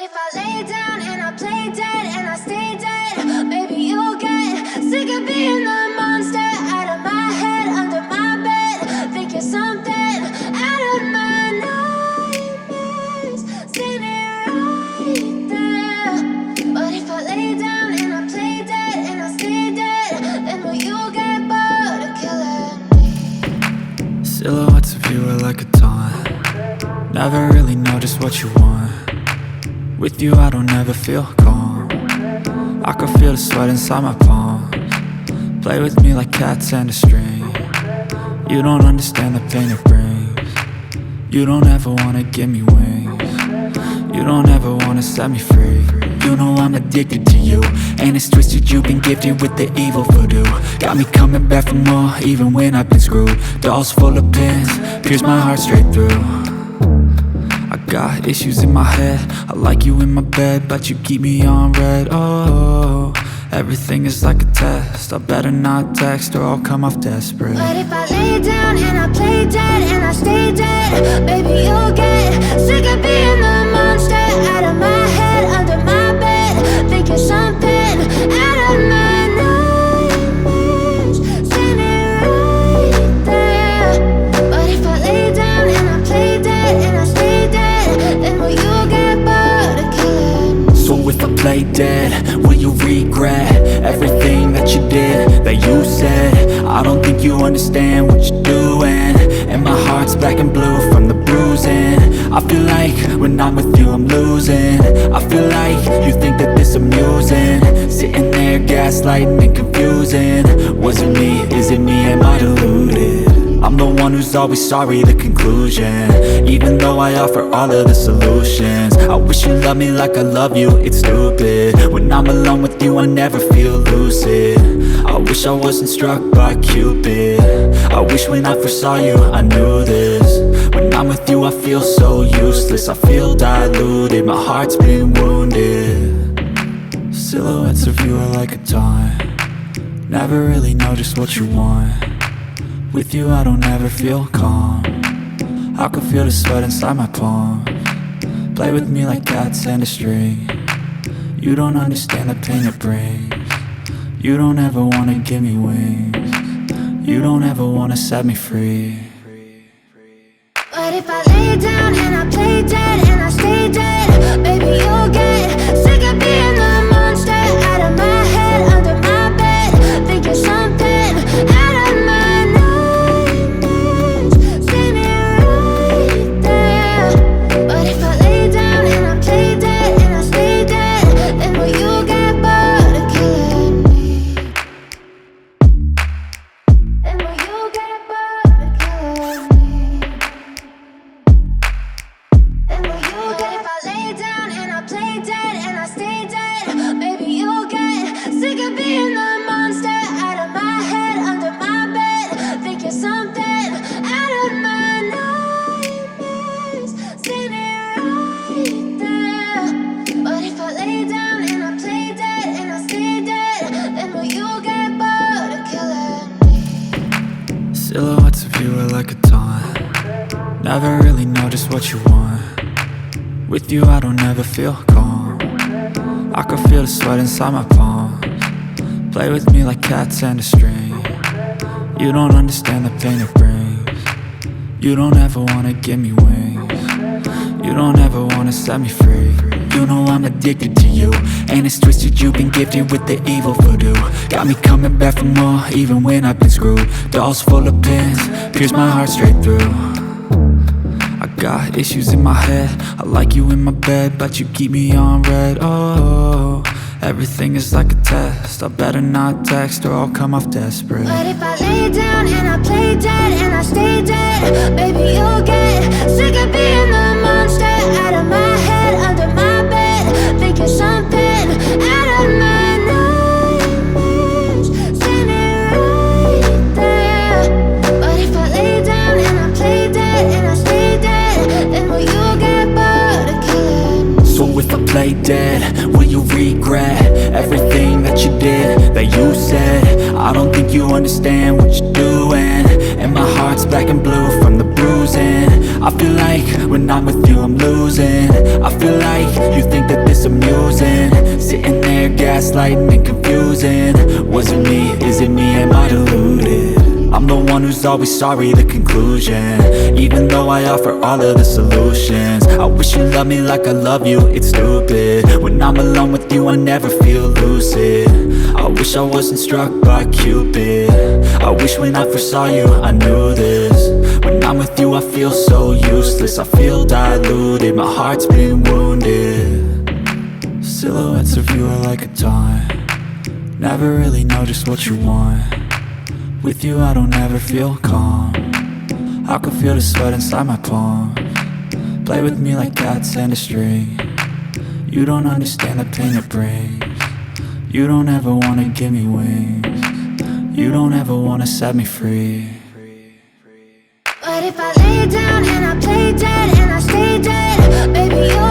if I lay down and I play dead and I stay dead? Maybe you'll get sick of being the monster out of my head, under my bed. Think you're something out of my nightmares, standing right there. But if I lay down and I play dead and I stay dead, then will you get bored of killing me? Silhouettes of you are like a taunt. Never really know just what you want. With you I don't ever feel calm. I can feel the sweat inside my palms. Play with me like cats and a string. You don't understand the pain it brings. You don't ever wanna give me wings. You don't ever wanna set me free. You know I'm addicted to you, and it's twisted, you've been gifted with the evil voodoo. Got me coming back for more, even when I've been screwed. Dolls full of pins, pierce my heart straight through. I got issues in my head, I like you in my bed, but you keep me on red. Oh, everything is like a test, I better not text or I'll come off desperate. But if I lay down and I play dead and I stay dead, baby you'll get sick of being the monster out of my head, under my bed. Think you're something out of my nightmares, standing right there. But if I lay down and I play dead and I stay dead, then will you get bored of killing me? So if I play dead, will you regret everything that you did, that you said? I don't think you understand what you're doing, and my heart's black and blue from the bruising. I feel like when I'm with you I'm losing. I feel like you think that this amusing, sitting there gaslighting and confusing. Was it me? Is it me? Am I deluded? I'm the one who's always sorry, the conclusion, even though I offer all of the solutions. I wish you loved me like I love you, it's stupid. When I'm alone with you I never feel lucid. I wish I wasn't struck by Cupid. I wish when I first saw you I knew this. When I'm with you I feel so useless, I feel diluted, my heart's been wounded. Silhouettes of you are like a taunt. Never really know just what you want. With you I don't ever feel calm. I can feel the sweat inside my palms. Play with me like cats and a string. You don't understand the pain it brings. You don't ever wanna give me wings. You don't ever wanna set me free. But if I lay down and I play dead and I stay dead, baby you'll get sick of being the monster out of my head, under my bed. Think you're something out of my nightmares, standing right there. But if I lay down and I play dead and I stay dead, then will you get bored of killing me? Then will you get bored of killing me? And will you get, if I lay down and I play dead and I stay dead, maybe you'll get sick of being the monster out of my head, under my bed. Think you're something out of my nightmares, standing right there. But if I lay down and I play dead and I stay dead, then will you get bored of killing me? Silhouettes of you are like a taunt. Never really know just what you want. With you I don't ever feel calm. I can feel the sweat inside my palms. Play with me like cats and a string. You don't understand the pain it brings. You don't ever wanna give me wings. You don't ever wanna set me free. You know I'm addicted to you, and it's twisted, you've been gifted with the evil voodoo. Got me coming back for more, even when I've been screwed. Dolls full of pins, pierce my heart straight through. I got issues in my head, I like you in my bed, but you keep me on red. Oh, everything is like a test, I better not text or I'll come off desperate. But if I lay down and I play dead and I stay dead, baby you'll get sick of being the monster out of my head, under my bed. Think you're something out of my nightmares, standing right there. But if I lay down and I play dead and I stay dead, then will you get bored of killing me? So if I play dead, will you regret everything that you did, that you said? I don't think you understand what you're doing, and my heart's black and blue from the bruising. I feel like when I'm with you I'm losing. I feel like you think that gaslighting and confusing. Was it me? Is it me? Am I deluded? I'm the one who's always sorry, the conclusion. Even though I offer all of the solutions. I wish you loved me like I love you, it's stupid. When I'm alone with you I never feel lucid. I wish I wasn't struck by Cupid. I wish when I first saw you I knew this. When I'm with you I feel so useless. I feel diluted, my heart's been wounded. Silhouettes of you are like a taunt. Never really know just what you want. With you I don't ever feel calm. I can feel the sweat inside my palms. Play with me like cats and a string. You don't understand the pain it brings. You don't ever wanna give me wings. You don't ever wanna set me free. But if I lay down and I play dead and I stay dead, baby, you'll